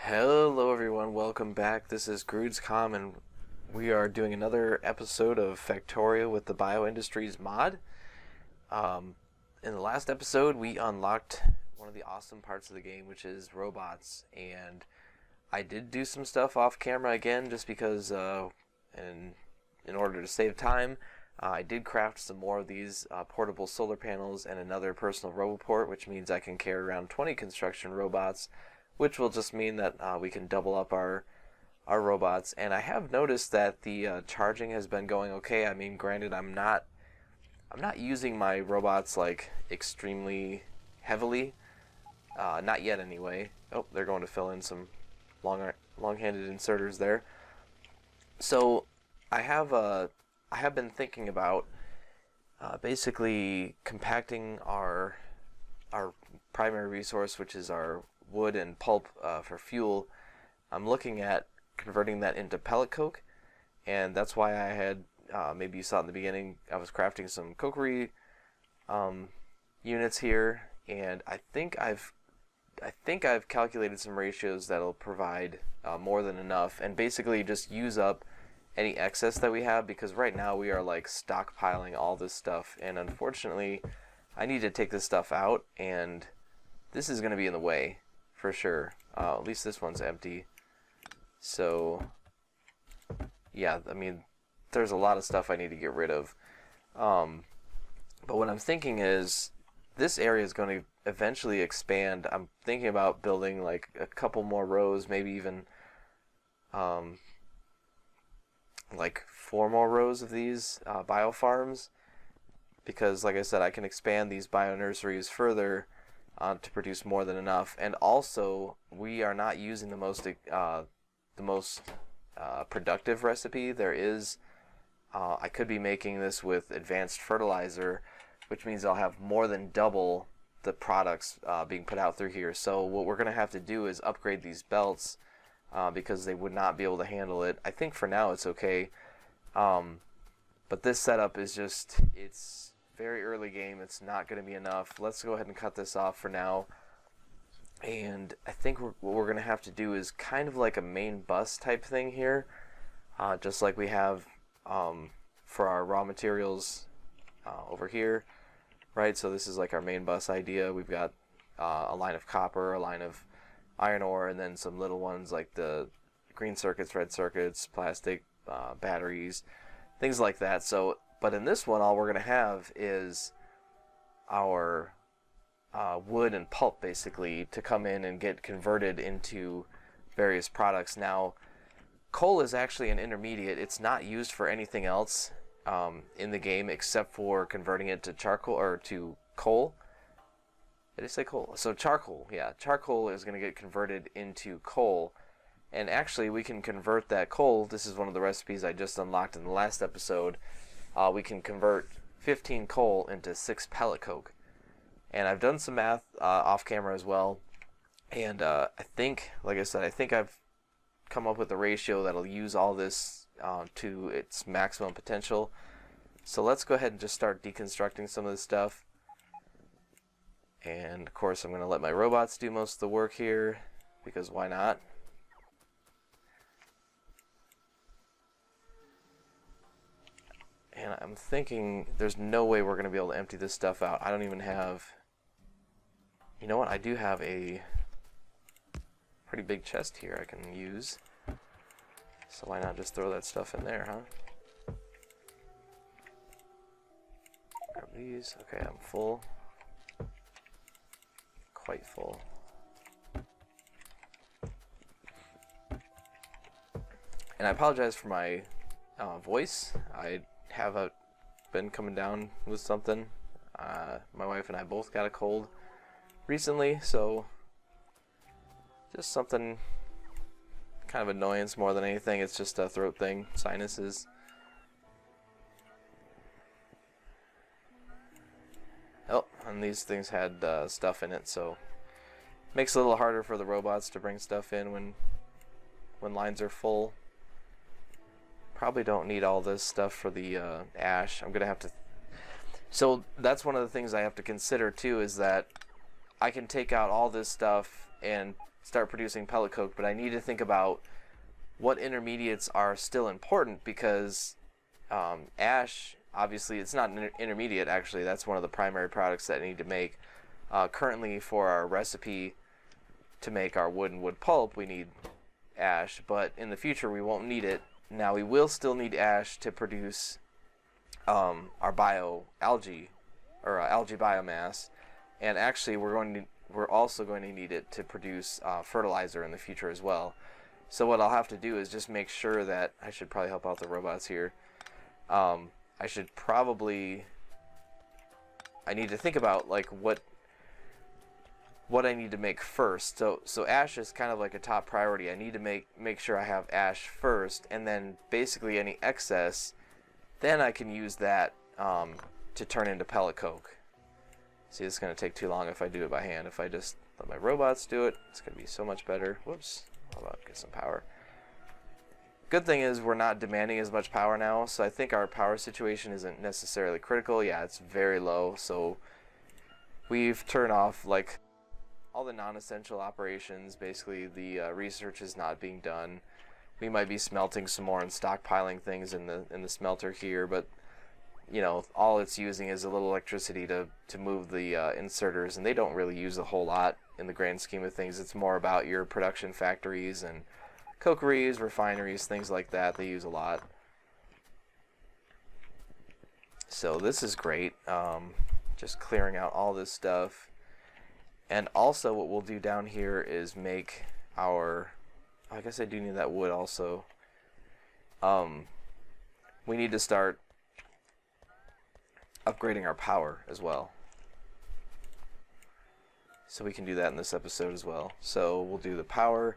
Hello everyone, welcome back. This is Grood's.com and we are doing another episode of Factorio with the BioIndustries mod. In the last episode we unlocked one of the awesome parts of the game, which is robots, and I did do some stuff off camera again just because in order to save time. I did craft some more of these portable solar panels and another personal roboport, which means I can carry around 20 construction robots, which will just mean that we can double up our robots. And I have noticed that the charging has been going okay. I mean, granted, I'm not using my robots like extremely heavily, not yet anyway. Oh, they're going to fill in some long-handed inserters there. So I have been thinking about basically compacting our primary resource, which is our wood and pulp for fuel. I'm looking at converting that into pellet coke, and that's why I had maybe you saw in the beginning, I was crafting some cokery units here, and I think I've calculated some ratios that'll provide more than enough, and basically just use up any excess that we have, because right now we are like stockpiling all this stuff, and unfortunately I need to take this stuff out, and this is going to be in the way for sure. At least this one's empty. So yeah, I mean, there's a lot of stuff I need to get rid of. But what I'm thinking is this area is going to eventually expand. I'm thinking about building like a couple more rows, maybe even like 4 more rows of these bio farms, because like I said, I can expand these bio nurseries further to produce more than enough. And also, we are not using the most productive recipe there is. I could be making this with advanced fertilizer, which means I'll have more than double the products being put out through here. So what we're going to have to do is upgrade these belts because they would not be able to handle it. I think for now it's okay, but this setup is just, it's very early game. It's not going to be enough. Let's go ahead and cut this off for now. And I think what we're going to have to do is kind of like a main bus type thing here, just like we have for our raw materials over here, right? So this is like our main bus idea. We've got a line of copper, a line of iron ore, and then some little ones like the green circuits, red circuits, plastic, batteries, things like that. So, but in this one, all we're going to have is our wood and pulp, basically, to come in and get converted into various products. Now, coal is actually an intermediate. It's not used for anything else in the game except for converting it to charcoal, or to coal. Did I say coal? So charcoal, yeah. Charcoal is going to get converted into coal. And actually, we can convert that coal. This is one of the recipes I just unlocked in the last episode. We can convert 15 coal into 6 pellet coke. And I've done some math off camera as well. And I think, like I said, I think I've come up with a ratio that'll use all this to its maximum potential. So let's go ahead and just start deconstructing some of this stuff. And of course, I'm going to let my robots do most of the work here, because why not? And I'm thinking there's no way we're going to be able to empty this stuff out. I don't even have... You know what? I do have a pretty big chest here I can use. So why not just throw that stuff in there, huh? Grab these. Okay, I'm full. Quite full. And I apologize for my voice. I have been coming down with something. My wife and I both got a cold recently, so just something kind of annoyance more than anything. It's just a throat thing, sinuses. Oh, and these things had stuff in it, so makes it a little harder for the robots to bring stuff in when lines are full. Probably don't need all this stuff for the ash. I'm gonna have to... So that's one of the things I have to consider too, is that I can take out all this stuff and start producing pellet coke, but I need to think about what intermediates are still important, because ash, obviously, it's not an intermediate, actually. That's one of the primary products that I need to make. Currently, for our recipe to make our wood and wood pulp, we need ash, but in the future we won't need it. Now, we will still need ash to produce our algae biomass, and actually we're also going to need it to produce fertilizer in the future as well. So what I'll have to do is just make sure that I should probably help out the robots here. I need to think about like what I need to make first. So ash is kind of like a top priority. I need to make sure I have ash first, and then basically any excess, then I can use that to turn into pellet coke. See, it's going to take too long if I do it by hand. If I just let my robots do it, it's going to be so much better. Whoops. How about get some power? Good thing is we're not demanding as much power now, so I think our power situation isn't necessarily critical. Yeah, it's very low, so we've turned off like all the non-essential operations. Basically, the research is not being done. We might be smelting some more and stockpiling things in the smelter here, but you know, all it's using is a little electricity to move the inserters, and they don't really use a whole lot in the grand scheme of things. It's more about your production factories and cokeries, refineries, things like that. They use a lot. So this is great. Just clearing out all this stuff. And also what we'll do down here is make our... I guess I do need that wood also. We need to start upgrading our power as well. So we can do that in this episode as well. So we'll do the power.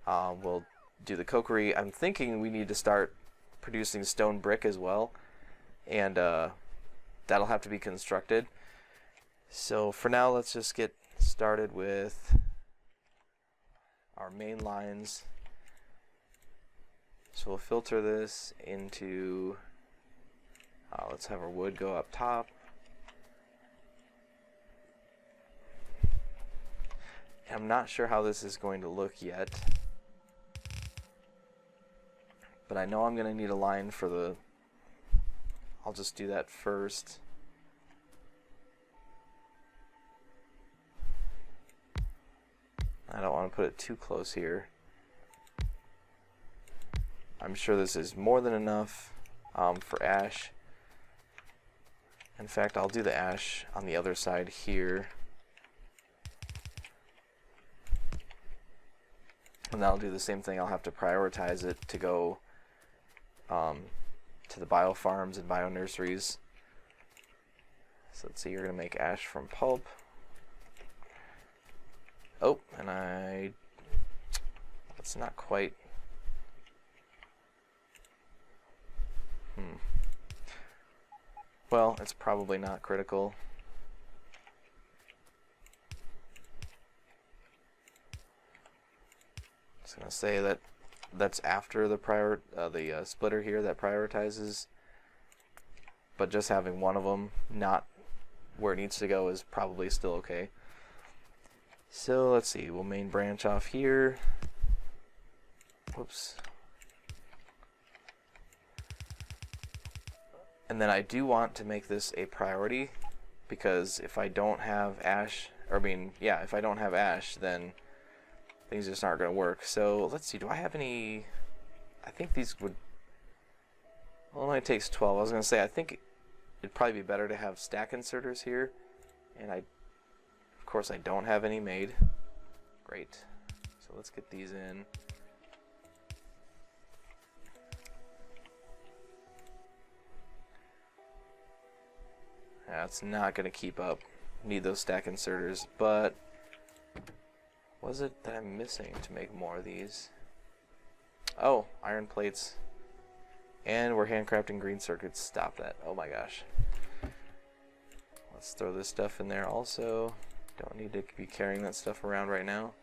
We'll do the cokery. I'm thinking we need to start producing stone brick as well. And that'll have to be constructed. So for now, let's just get started with our main lines. So we'll filter this into... let's have our wood go up top. I'm not sure how this is going to look yet, but I know I'm going to need a line for the... I'll just do that first. I don't want to put it too close here. I'm sure this is more than enough for ash. In fact, I'll do the ash on the other side here. And that'll do the same thing. I'll have to prioritize it to go to the bio farms and bio nurseries. So let's see, you're going to make ash from pulp. Oh, and that's not quite... Well, it's probably not critical. I was going to say that that's after the splitter here that prioritizes, but just having one of them not where it needs to go is probably still okay. So let's see, we'll main branch off here. Whoops. And then I do want to make this a priority, because if I don't have ash, if I don't have ash, then things just aren't going to work. So let's see, do I have any... I think these would... Well, it only takes 12. I was going to say, I think it'd probably be better to have stack inserters here. And of course, I don't have any made. Great. So let's get these in. That's not going to keep up. Need those stack inserters, but what is it that I'm missing to make more of these? Oh, iron plates. And we're handcrafting green circuits. Stop that. Oh my gosh. Let's throw this stuff in there also. Don't need to be carrying that stuff around right now.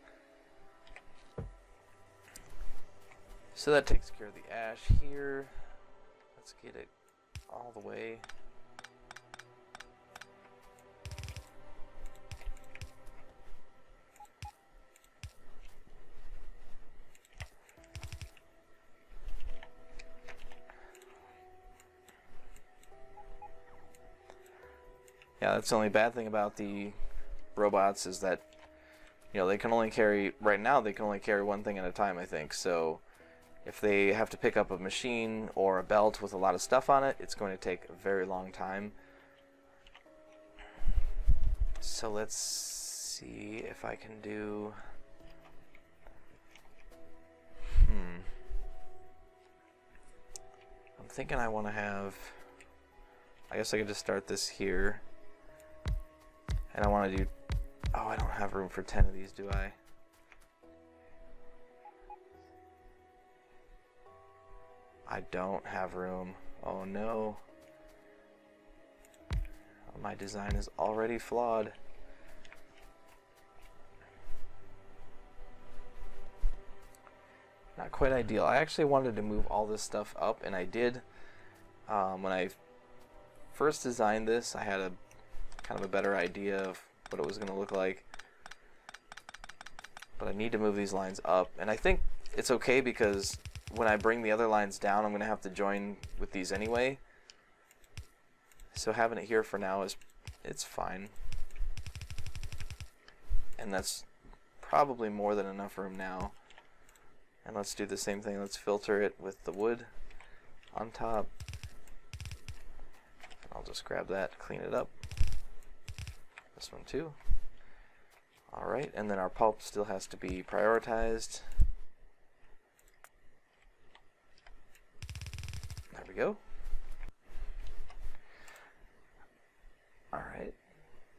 So that takes care of the ash here. Let's get it all the way. Yeah, that's the only bad thing about the robots is that, you know, they can only carry, right now they can only carry one thing at a time, I think. So if they have to pick up a machine or a belt with a lot of stuff on it, it's going to take a very long time. So let's see if I can do... I'm thinking I want to have... I guess I could just start this here. And I want to do... Oh, I don't have room for 10 of these, do I? I don't have room. Oh no. My design is already flawed. Not quite ideal. I actually wanted to move all this stuff up, and I did. When I first designed this, I had a kind of a better idea of what it was going to look like. But I need to move these lines up, and I think it's okay because when I bring the other lines down, I'm going to have to join with these anyway. So having it here for now it's fine. And that's probably more than enough room now. And let's do the same thing. Let's filter it with the wood on top. I'll just grab that, clean it up. This one too. Alright, and then our pulp still has to be prioritized. There we go. Alright,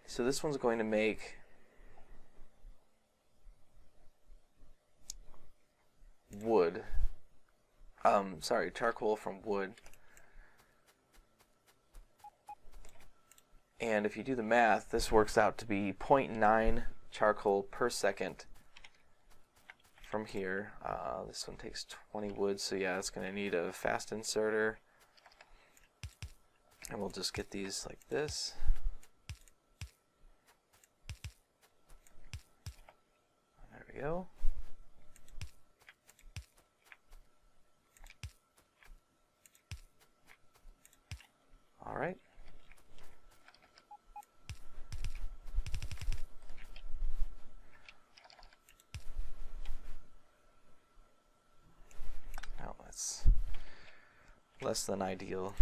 so this one's going to make wood. Sorry, charcoal from wood. And if you do the math, this works out to be 0.9 charcoal per second from here. This one takes 20 wood, so yeah, it's going to need a fast inserter. And we'll just get these like this. There we go. All right. Now that's less than ideal.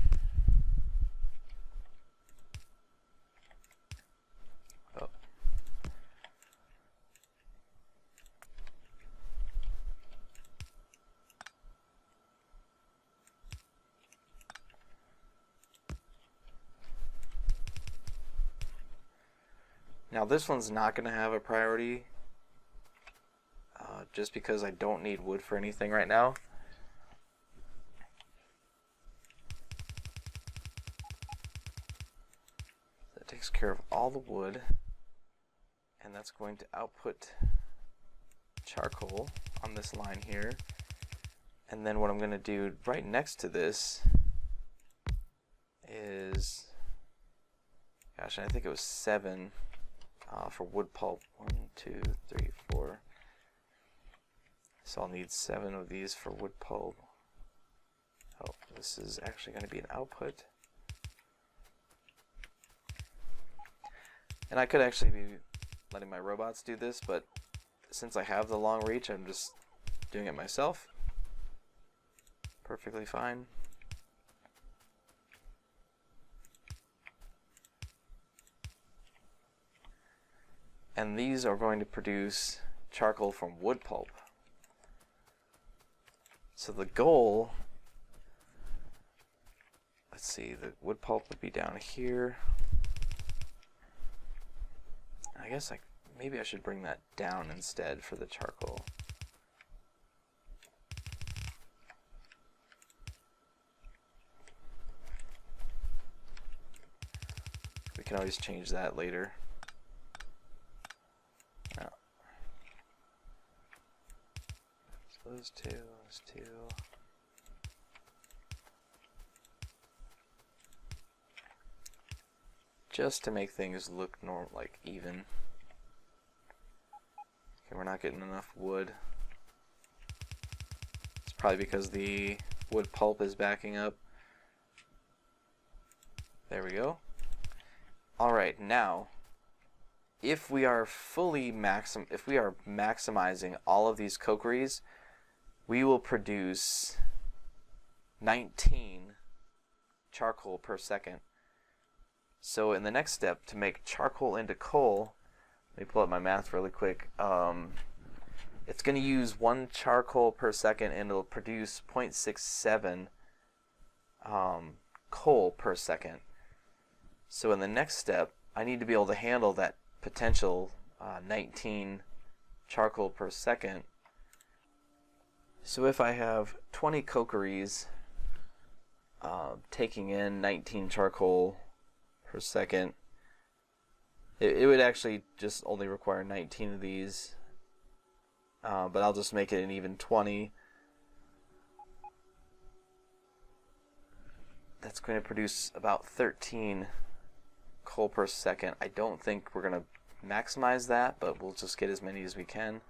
Oh. Now this one's not going to have a priority just because I don't need wood for anything right now. That takes care of all the wood, and that's going to output charcoal on this line here. And then what I'm going to do right next to this is, gosh, I think it was 7 for wood pulp. 1, 2, 3, 4. So I'll need 7 of these for wood pulp. Oh, this is actually going to be an output. And I could actually be letting my robots do this, but since I have the long reach, I'm just doing it myself. Perfectly fine. And these are going to produce charcoal from wood pulp. So the goal, let's see, the wood pulp would be down here. I guess maybe I should bring that down instead for the charcoal. We can always change that later. Oh. So those two, those two. Just to make things look like even. Okay, we're not getting enough wood. It's probably because the wood pulp is backing up. There we go. Alright, now, if we are maximizing all of these cokeries, we will produce 19 charcoal per second. So in the next step, to make charcoal into coal, let me pull up my math really quick. It's going to use 1 charcoal per second, and it'll produce 0.67 coal per second. So in the next step, I need to be able to handle that potential 19 charcoal per second. So if I have 20 cokeries taking in 19 charcoal per second, it would actually just only require 19 of these, but I'll just make it an even 20. That's going to produce about 13 coal per second. I don't think we're going to maximize that, but we'll just get as many as we can.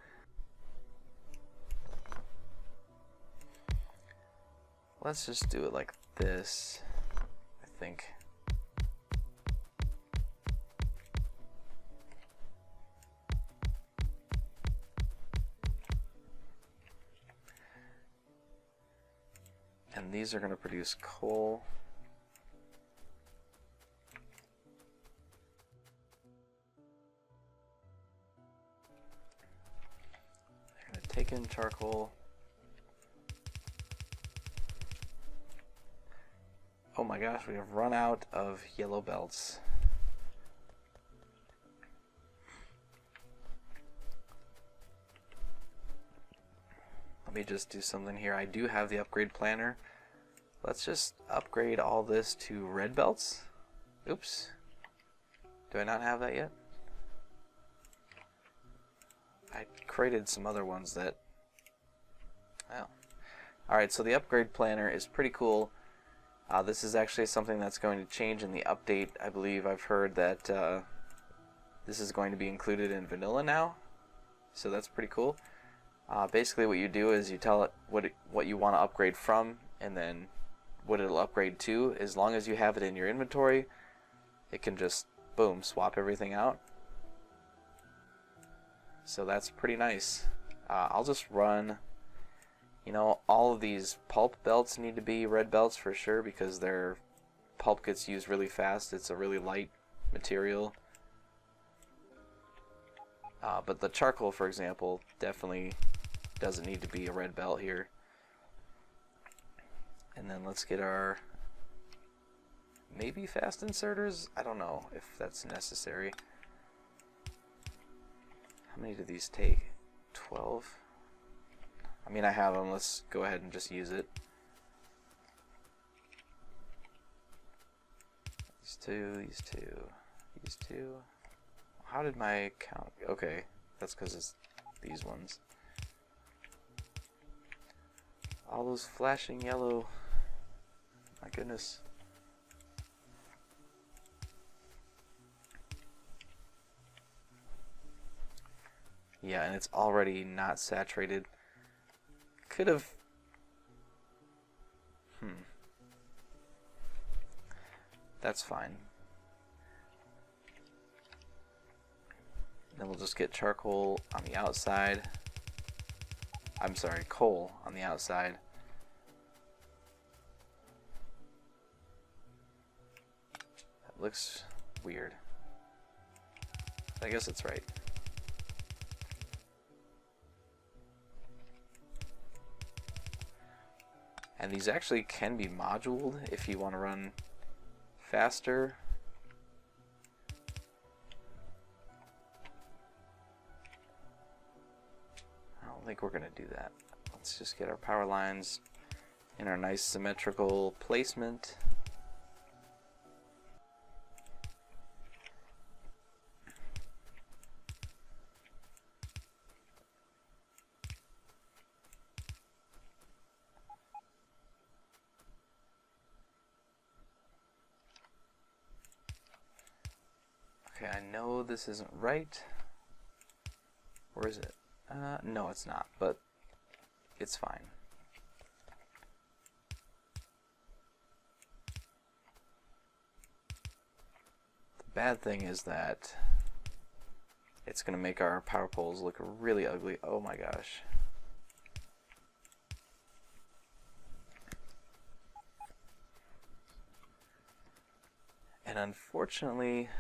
Let's just do it like this, I think. And these are going to produce coal. They're going to take in charcoal. Oh my gosh, we have run out of yellow belts. Let me just do something here. I do have the upgrade planner. Let's just upgrade all this to red belts. Oops. Do I not have that yet? I created some other ones that... Oh. Alright, so the upgrade planner is pretty cool. This is actually something that's going to change in the update. I believe I've heard that this is going to be included in vanilla now. So that's pretty cool. Basically what you do is you tell it what you want to upgrade from, and then what it'll upgrade to. As long as you have it in your inventory, it can just, boom, swap everything out. So that's pretty nice. I'll just run, you know, all of these pulp belts need to be red belts for sure, because their pulp gets used really fast. It's a really light material. But the charcoal, for example, definitely doesn't need to be a red belt here. And then let's get our maybe fast inserters. I don't know if that's necessary. How many do these take? 12? I mean, I have them. Let's go ahead and just use it. These two, these two, these two. How did my count? Okay, that's because it's these ones. All those flashing yellow. My goodness. Yeah, and it's already not saturated. Could have... That's fine. Then we'll just get charcoal on the outside. I'm sorry, coal on the outside. That looks weird. I guess it's right. And these actually can be moduled if you want to run faster. I don't think we're going to do that. Let's just get our power lines in our nice symmetrical placement. Okay, I know this isn't right. Or is it? No, it's not, but it's fine. The bad thing is that it's going to make our power poles look really ugly. Oh my gosh. And unfortunately,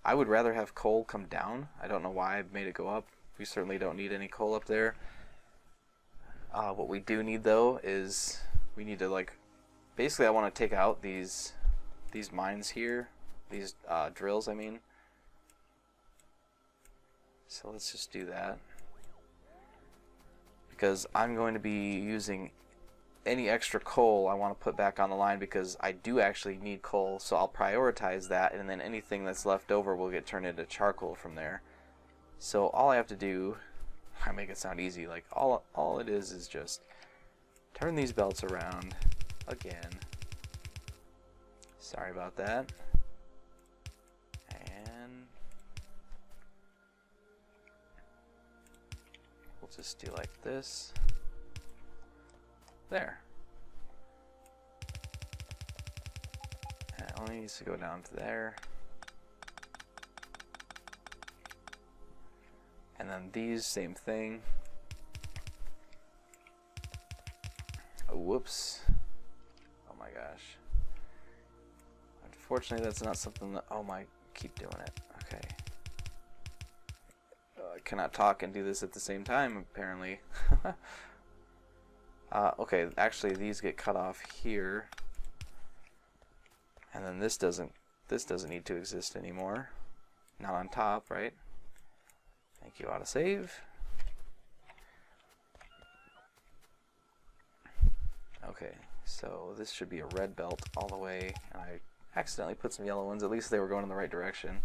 I would rather have coal come down. I don't know why I made it go up. We certainly don't need any coal up there. What we do need though is we need to basically I want to take out these mines here, these drills I mean. So let's just do that. Because I'm going to be using any extra coal I want to put back on the line because I do actually need coal, so I'll prioritize that, and then anything that's left over will get turned into charcoal from there. So all I have to do, I make it sound easy, like all it is just turn these belts around again. Sorry about that. And we'll just do like this. There. And it only needs to go down to there. And then these, same thing. Oh, whoops. Oh my gosh. Unfortunately, that's not something that... Oh my, keep doing it. Okay. I cannot talk and do this at the same time, apparently. Okay, actually these get cut off here. And then this doesn't need to exist anymore. Not on top, right? Thank you, autosave. Okay, so this should be a red belt all the way, and I accidentally put some yellow ones. At least they were going in the right direction.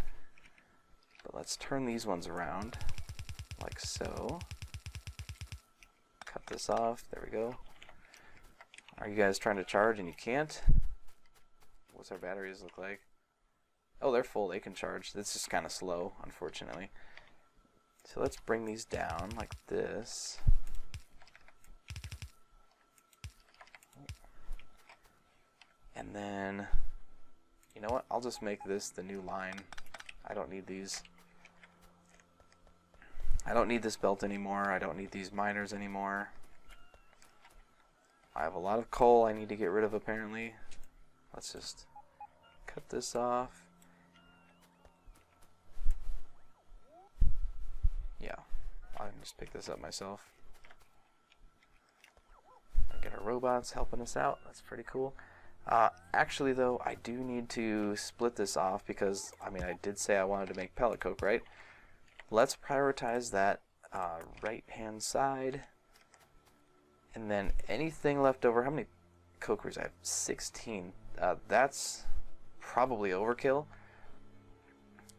But let's turn these ones around, like so. Cut this off, there we go. Are you guys trying to charge and you can't? What's our batteries look like? Oh, they're full, they can charge. This is kind of slow, unfortunately. So let's bring these down like this. And then, you know what? I'll just make this the new line. I don't need these. I don't need this belt anymore. I don't need these miners anymore. I have a lot of coal I need to get rid of apparently. Let's just cut this off. Yeah, I can just pick this up myself. And get our robots helping us out. That's pretty cool. Actually though, I do need to split this off because, I mean, I did say I wanted to make pellet coke, right? Let's prioritize that right hand side. And then anything left over, how many cokers? I have 16. That's probably overkill.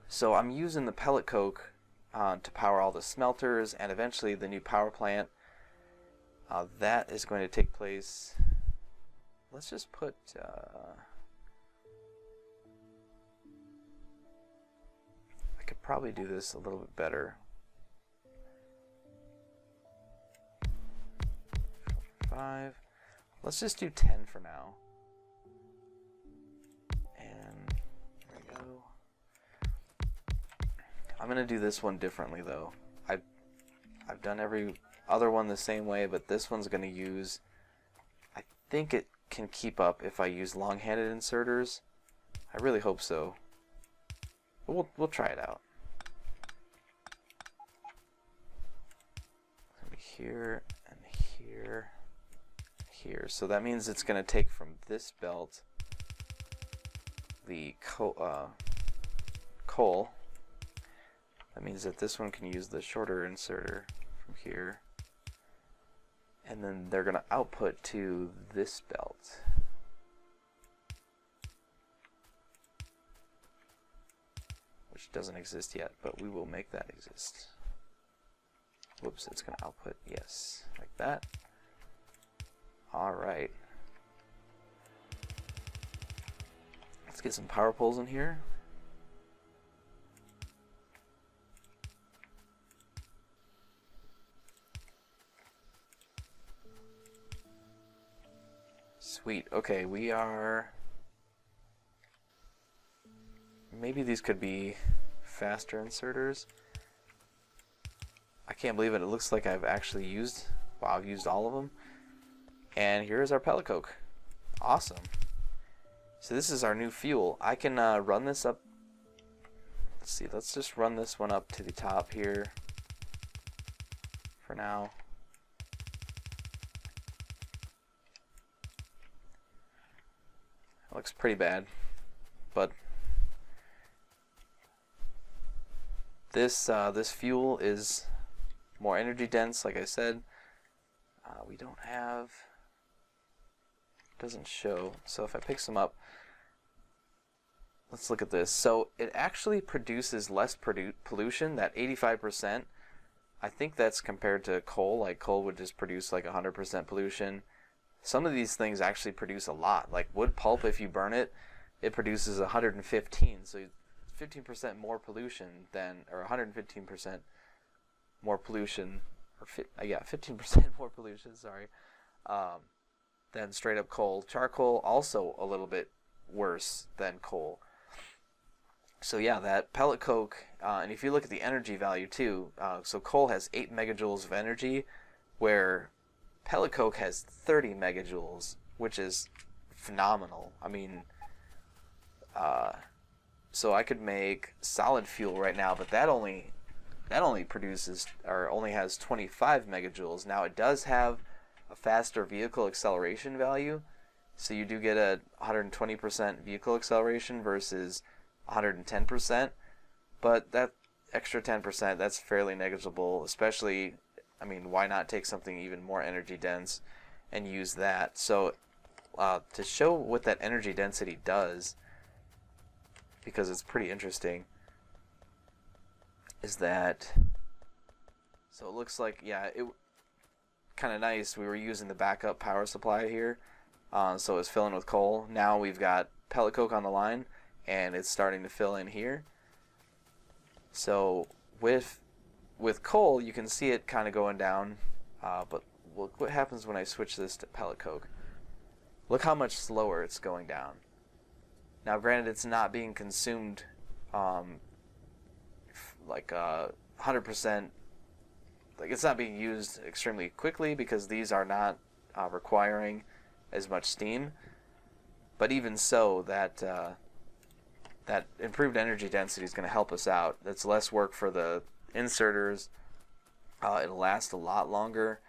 So I'm using the pellet coke to power all the smelters and eventually the new power plant. That is going to take place. Let's just put I could probably do this a little bit better. 5. Let's just do 10 for now. And there we go. I'm gonna do this one differently though. I've done every other one the same way, but this one's gonna use, I think it can keep up if I use long-handed inserters. I really hope so. But we'll try it out. Here and here, here. So that means it's going to take from this belt the coal. That means that this one can use the shorter inserter from here. And then they're going to output to this belt. Which doesn't exist yet, but we will make that exist. Whoops, it's going to output, yes, like that. Alright. Let's get some power poles in here. Sweet, okay, we are maybe these could be faster inserters. I can't believe it. It looks like I've actually used, wow, I've used all of them. And here's our pellet coke. Awesome. So this is our new fuel. I can run this up. Let's see, let's just run this one up to the top here for now. It looks pretty bad, but this fuel is more energy dense, like I said. We don't have, doesn't show, so if I pick some up, let's look at this. So it actually produces less pollution, that 85%. I think that's compared to coal. Like coal would just produce like 100% pollution. Some of these things actually produce a lot. Like wood pulp, if you burn it, it produces 115. So 15% more pollution than, or 115% more pollution, or yeah, 15% more pollution, sorry, than straight up coal. Charcoal also a little bit worse than coal. So yeah, that pellet coke, and if you look at the energy value too, so coal has 8 megajoules of energy, where pellet coke has 30 megajoules, which is phenomenal. I mean, so I could make solid fuel right now, but that only produces, or only has 25 megajoules. Now it does have a faster vehicle acceleration value, so you do get a 120% vehicle acceleration versus 110%, but that extra 10%, that's fairly negligible, especially, I mean, why not take something even more energy dense and use that? So to show what that energy density does, because it's pretty interesting, is that, so it looks like, yeah, it kind of nice. We were using the backup power supply here, so it's filling with coal. Now we've got pellet coke on the line, and it's starting to fill in here. So with coal, you can see it kind of going down, but look what happens when I switch this to pellet coke. Look how much slower it's going down. Now, granted, it's not being consumed like 100%. Like, it's not being used extremely quickly because these are not requiring as much steam. But even so, that improved energy density is going to help us out. That's less work for the inserters. It'll last a lot longer.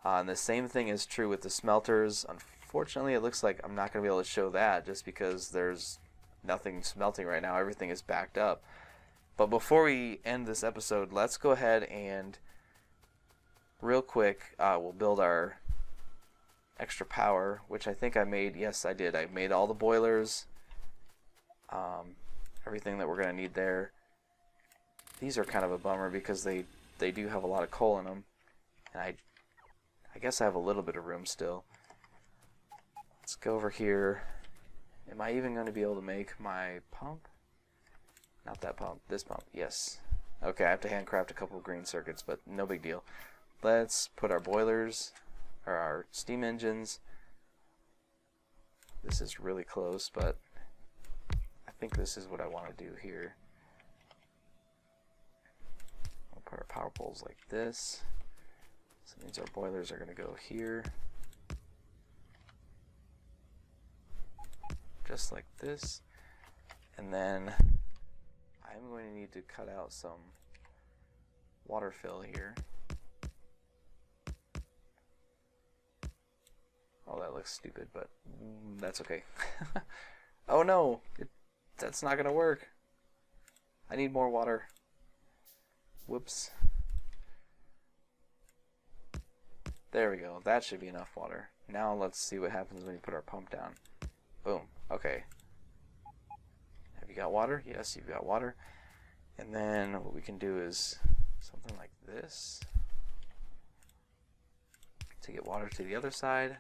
And the same thing is true with the smelters. Unfortunately, it looks like I'm not going to be able to show that just because there's nothing smelting right now. Everything is backed up. But before we end this episode, let's go ahead and real quick, we'll build our extra power, which I think I made. Yes, I did. I made all the boilers, everything that we're going to need there. These are kind of a bummer because they do have a lot of coal in them, and I guess I have a little bit of room still. Let's go over here. Am I even going to be able to make my pump? Not that pump, this pump, yes. Okay, I have to handcraft a couple of green circuits, but no big deal. Let's put our boilers, or our steam engines. This is really close, but I think this is what I want to do here. I'll put our power poles like this. So that means our boilers are going to go here. Just like this. And then I'm going to need to cut out some water fill here. Oh, that looks stupid, but that's okay. Oh no, that's not going to work. I need more water. Whoops. There we go. That should be enough water. Now let's see what happens when you put our pump down. Boom. Okay. Have you got water? Yes, you've got water. And then what we can do is something like this to get water to the other side.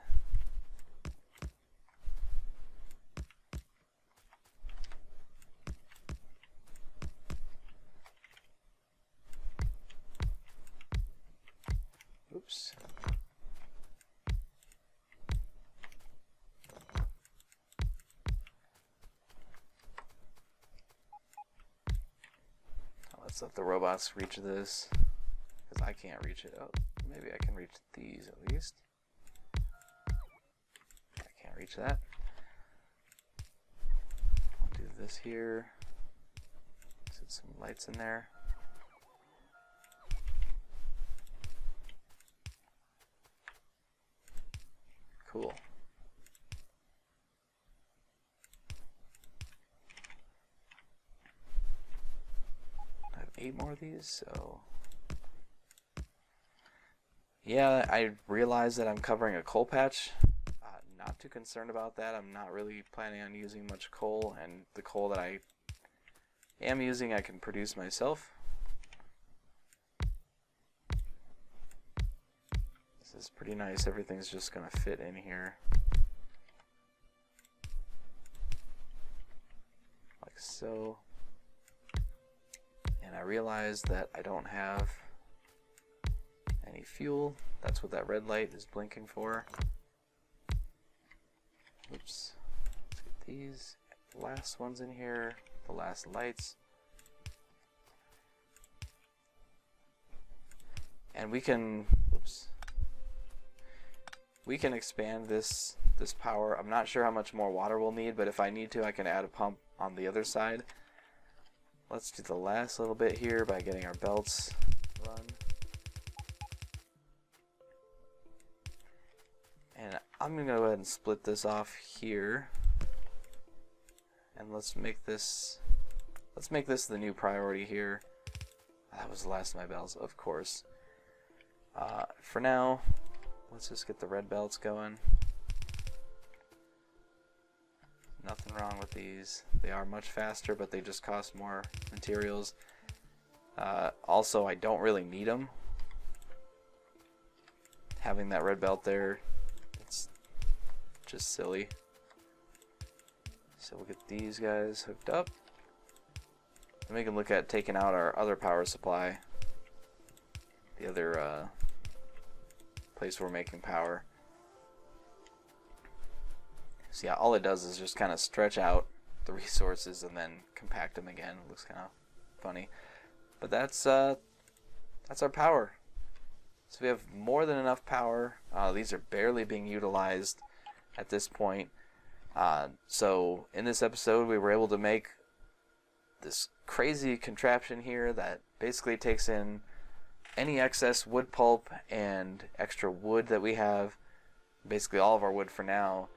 Oops. let the robots reach this, because I can't reach it. Oh, maybe I can reach these at least. I can't reach that. I'll do this here. Set some lights in there. Cool. I have 8 more of these, so yeah, I realize that I'm covering a coal patch. Not too concerned about that. I'm not really planning on using much coal, and the coal that I am using I can produce myself. This is pretty nice. Everything's just gonna fit in here. Like so. And I realize that I don't have any fuel. That's what that red light is blinking for. Oops. Let's get these last ones in here, the last lights. And we can, oops. We can expand this power. I'm not sure how much more water we'll need, but if I need to, I can add a pump on the other side. Let's do the last little bit here by getting our belts run. And I'm going to go ahead and split this off here. And let's make this the new priority here. That was the last of my belts, of course. For now, let's just get the red belts going. Nothing wrong with these. They are much faster, but they just cost more materials. Also, I don't really need them. Having that red belt there, it's just silly. So we'll get these guys hooked up. And we can look at taking out our other power supply. The other place we're making power. So yeah, all it does is just kind of stretch out the resources and then compact them again. It looks kind of funny, but that's our power. So we have more than enough power. These are barely being utilized at this point. So in this episode, we were able to make this crazy contraption here that basically takes in any excess wood pulp and extra wood that we have, basically all of our wood for now.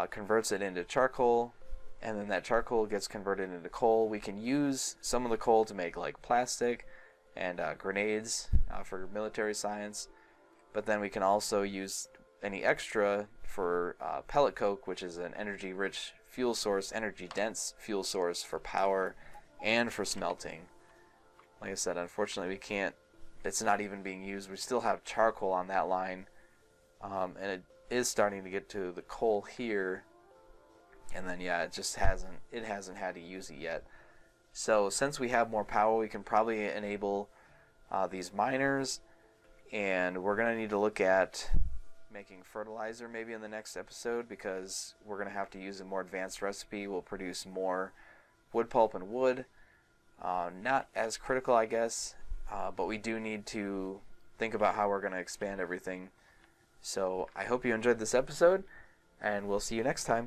Converts it into charcoal, and then that charcoal gets converted into coal. We can use some of the coal to make like plastic and grenades for military science, but then we can also use any extra for pellet coke, which is an energy-rich fuel source, energy-dense fuel source for power and for smelting. Like I said, unfortunately we can't, it's not even being used. We still have charcoal on that line, and it is starting to get to the coal here, and then yeah, it hasn't had to use it yet. So since we have more power, we can probably enable these miners, and we're gonna need to look at making fertilizer maybe in the next episode, because we're gonna have to use a more advanced recipe. We'll produce more wood pulp and wood. Not as critical, I guess, but we do need to think about how we're gonna expand everything. So I hope you enjoyed this episode, and we'll see you next time.